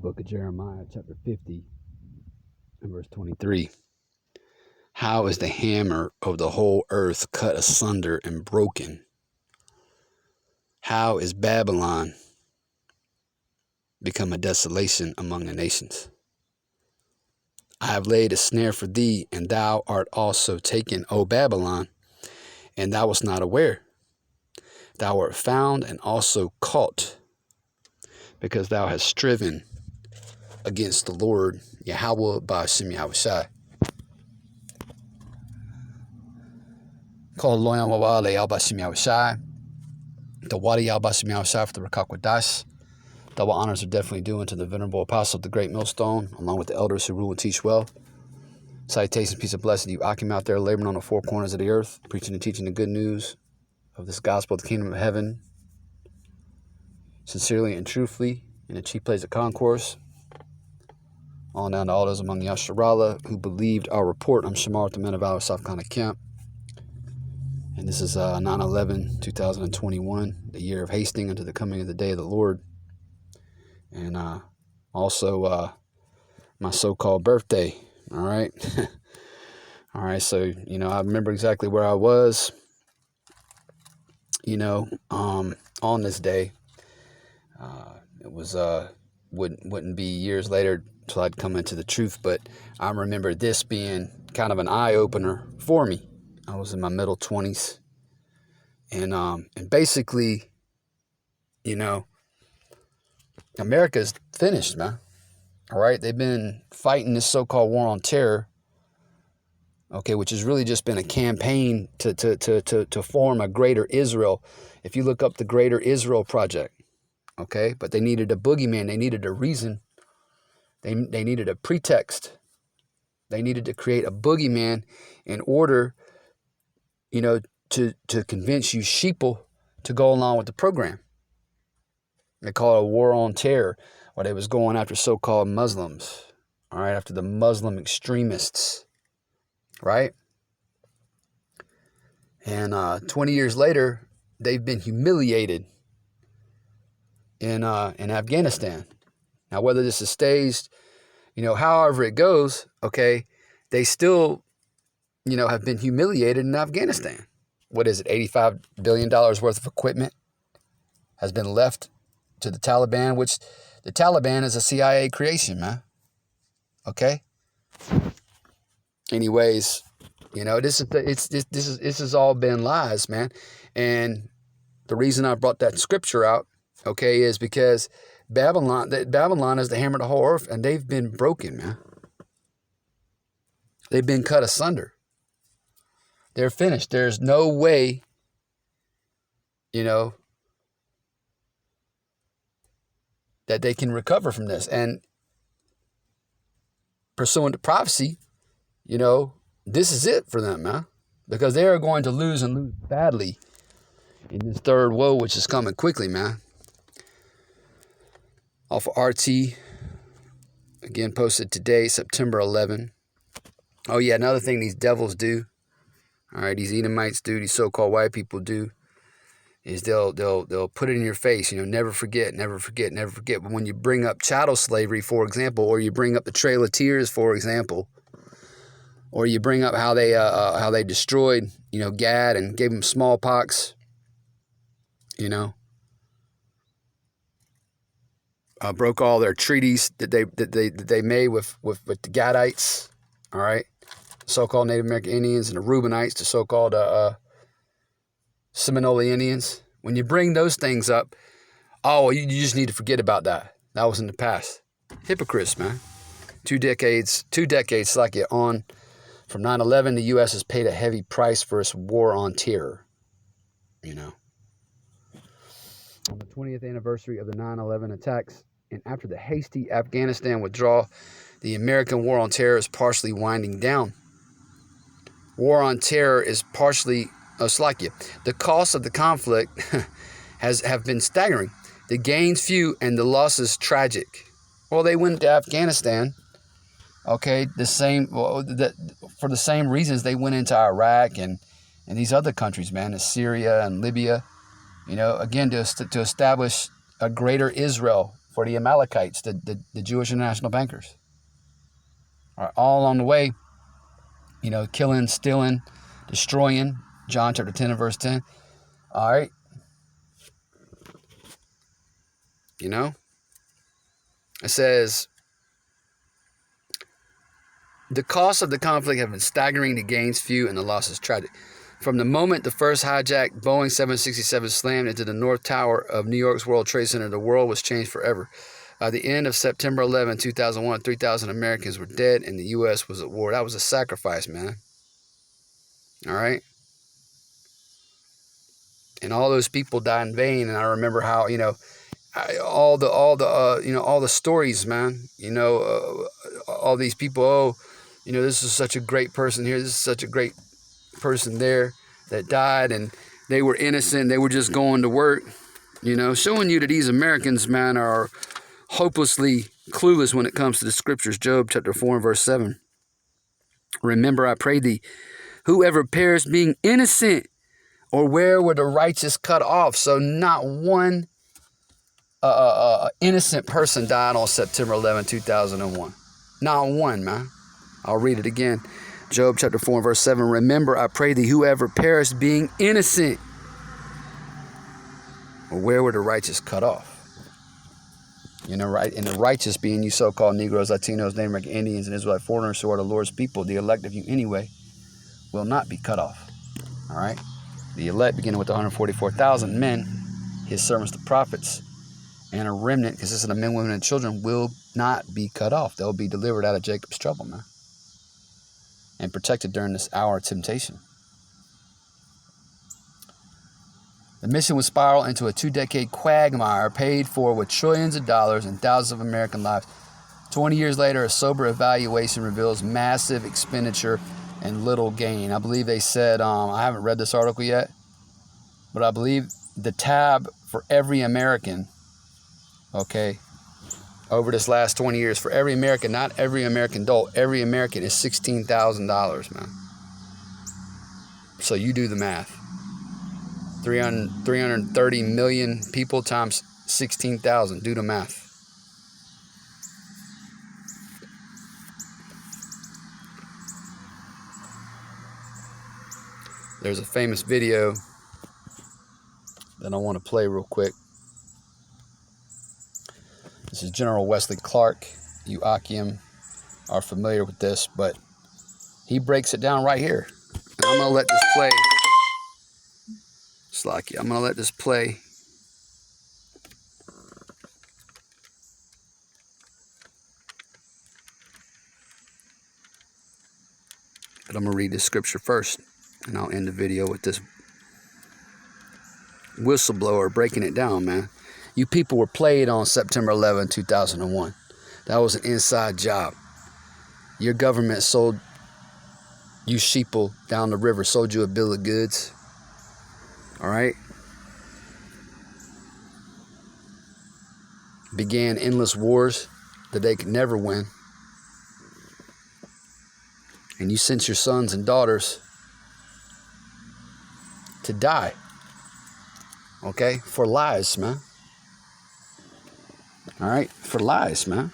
book of Jeremiah, chapter 50, and verse 23. How is the hammer of the whole earth cut asunder and broken? How is Babylon become a desolation among the nations? I have laid a snare for thee, and thou art also taken, O Babylon, and thou wast not aware. Thou art found and also caught, because thou hast striven against the Lord Yahweh Ba'ashem Yahushai. Call Loyam Wawale Yahbashim Yahushai. The Wadi Yahbashim Yahushai for the Rakakwadash. Double honors are definitely due unto the venerable apostle of the great millstone, along with the elders who rule and teach well. Salutations, peace, and blessing to you, Akim, out there laboring on the four corners of the earth, preaching and teaching the good news of this gospel of the kingdom of heaven, sincerely and truthfully, in the chief place of concourse. On down to all those among Yasharallah who believed our report. I'm Shamar, the men of our South Carolina camp. And this is 9/11/2021, the year of hasting unto the coming of the day of the Lord. And also my so-called birthday. All right. All right. So, I remember exactly where I was, on this day. It was, wouldn't be years later till I'd come into the truth, but I remember this being kind of an eye-opener for me. I was in my middle 20s, and basically, America's finished, man. All right, they've been fighting this so-called war on terror, okay, which has really just been a campaign to form a greater Israel. If you look up the Greater Israel Project, okay, but they needed a boogeyman, they needed a reason, they needed a pretext, they needed to create a boogeyman in order, to convince you sheeple to go along with the program. They call it a war on terror, or they was going after so-called Muslims, all right, after the Muslim extremists, right? And 20 years later, they've been humiliated in Afghanistan. Now, whether this is staged, however it goes, okay, they still, have been humiliated in Afghanistan. What is it? $85 billion worth of equipment has been left to the Taliban, which the Taliban is a CIA creation, man. Okay. Anyways, this has all been lies, man. And the reason I brought that scripture out, okay, is because Babylon is the hammer of the whole earth, and they've been broken, man. They've been cut asunder. They're finished. There's no way, that they can recover from this. And pursuant to prophecy, this is it for them, man. Because they are going to lose and lose badly in this third woe, which is coming quickly, man. Off of RT, again, posted today, September 11. Oh, yeah, another thing these devils do, all right, these Edomites do, these so-called white people do, is they'll put it in your face, never forget, never forget, never forget. But when you bring up chattel slavery, for example, or you bring up the Trail of Tears, for example, or you bring up how they destroyed, Gad and gave them smallpox, broke all their treaties that they made with the Gadites, all right, so-called Native American Indians, and the Reubenites, the so-called Seminole Indians. When you bring those things up, you just need to forget about that. That was in the past. Hypocrites, man. 2 decades like it on. From 9/11, the U.S. has paid a heavy price for its war on terror. On the 20th anniversary of the 9/11 attacks, and after the hasty Afghanistan withdrawal, the American war on terror is partially winding down. War on terror is partially Slovakia. The cost of the conflict have been staggering. The gains few and the losses tragic. Well, they went to Afghanistan, okay, for the same reasons they went into Iraq and these other countries, man, Syria and Libya, again, to establish a greater Israel for the Amalekites, the Jewish international bankers. All right, all along the way, you know, killing, stealing, destroying. John chapter 10 and verse 10. All right. You know, it says, the costs of the conflict have been staggering, the gains few, and the losses tragic. From the moment the first hijacked Boeing 767 slammed into the North Tower of New York's World Trade Center, the world was changed forever. By the end of September 11, 2001, 3,000 Americans were dead and the U.S. was at war. That was a sacrifice, man. All right? And all those people died in vain. And I remember how, you know, all the stories, man. You know, all these people, oh, you know, this is such a great person here. This is such a great person there that died, and they were innocent. They were just going to work, you know, showing you that these Americans, man, are hopelessly clueless when it comes to the scriptures. Job chapter 4 and verse 7. Remember, I pray thee, whoever perished being innocent, or where were the righteous cut off? So not one innocent person died on September 11, 2001. Not one, man. I'll read it again. Job chapter 4 and verse 7. Remember, I pray thee, whoever perished being innocent, or where were the righteous cut off? You know, right? And the righteous being you so-called Negroes, Latinos, Native American Indians, and Israelite foreigners who are the Lord's people, the elect of you anyway, will not be cut off. All right? The elect, beginning with 144,000 men, his servants, the prophets, and a remnant consisting of men, women, and children will not be cut off. They'll be delivered out of Jacob's trouble, man, and protected during this hour of temptation. The mission would spiral into a 2-decade quagmire paid for with trillions of dollars and thousands of American lives. 20 years later, a sober evaluation reveals massive expenditure and little gain. I believe they said, I haven't read this article yet, but I believe the tab for every American, okay, over this last 20 years, for every American, not every American adult, every American is $16,000, man. So you do the math. 330 million people times 16,000. Do the math. There's a famous video that I want to play real quick. This is General Wesley Clark. You Akim are familiar with this, but he breaks it down right here. And I'm going to let this play. Slacky, I'm going to let this play. But I'm going to read this scripture first, and I'll end the video with this whistleblower breaking it down, man. You people were played on September 11, 2001. That was an inside job. Your government sold you sheeple down the river, sold you a bill of goods. All right? Began endless wars that they could never win. And you sent your sons and daughters to die. Okay? For lies, man. All right? For lies, man.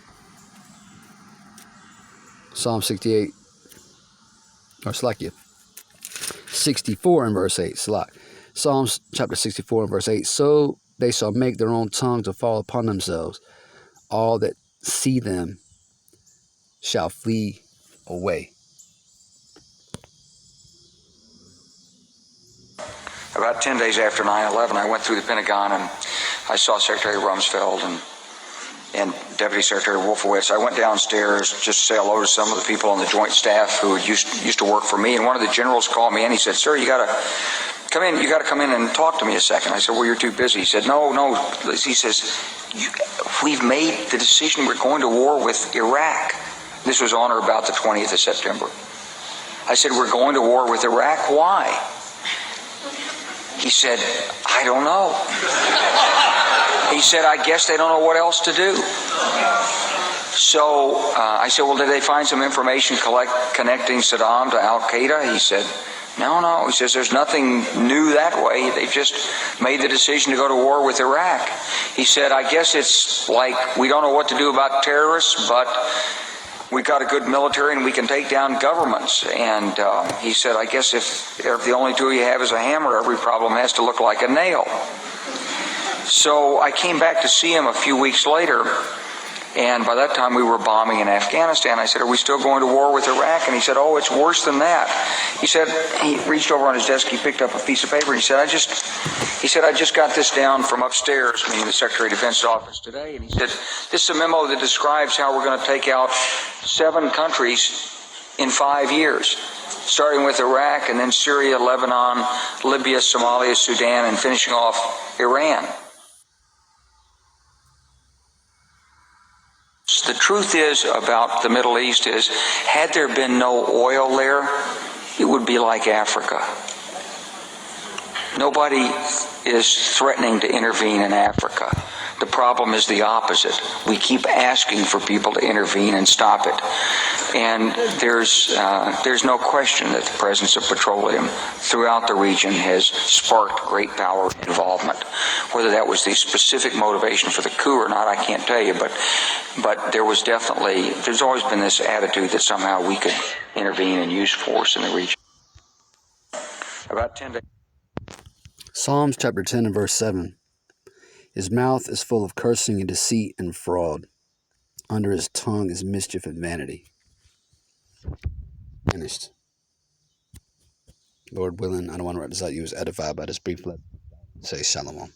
Psalm 68. Or Slakia. 64 and verse 8. Slak. Psalms chapter 64 and verse 8. So they shall make their own tongue to fall upon themselves. All that see them shall flee away. About 10 days after 9/11, I went through the Pentagon and I saw Secretary Rumsfeld and Deputy Secretary Wolfowitz. I went downstairs just to say hello to some of the people on the Joint Staff who used to work for me. And one of the generals called me in. He said, "Sir, you got to come in. You got to come in and talk to me a second." I said, "Well, you're too busy." He said, No. He says, "We've made the decision. We're going to war with Iraq." This was on or about the 20th of September. I said, "We're going to war with Iraq. Why?" He said, "I don't know." He said, "I guess they don't know what else to do." So I said, "Well, did they find some information connecting Saddam to Al-Qaeda?" He said, No, he says there's nothing new that way. They've just made the decision to go to war with Iraq. He said, I guess it's like we don't know what to do about terrorists, but we've got a good military and we can take down governments. And he said, I guess if the only tool you have is a hammer, every problem has to look like a nail. So I came back to see him a few weeks later, and by that time we were bombing in Afghanistan. I said, are we still going to war with Iraq? And he said, oh, it's worse than that. He said, he reached over on his desk, he picked up a piece of paper, and he said, I just got this down from upstairs, meaning the Secretary of Defense's office today. And he said, this is a memo that describes how we're going to take out 7 countries in 5 years, starting with Iraq and then Syria, Lebanon, Libya, Somalia, Sudan, and finishing off Iran. The truth is about the Middle East is, had there been no oil there, it would be like Africa. Nobody is threatening to intervene in Africa. The problem is the opposite. We keep asking for people to intervene and stop it. And there's no question that the presence of petroleum throughout the region has sparked great power involvement. Whether that was the specific motivation for the coup or not, I can't tell you, but there's always been this attitude that somehow we could intervene and use force in the region. About 10 days. Psalms chapter 10 and verse 7. His mouth is full of cursing and deceit and fraud. Under his tongue is mischief and vanity. Finished. Lord willing, I don't want to represent you as edified by this brief. Say shalom.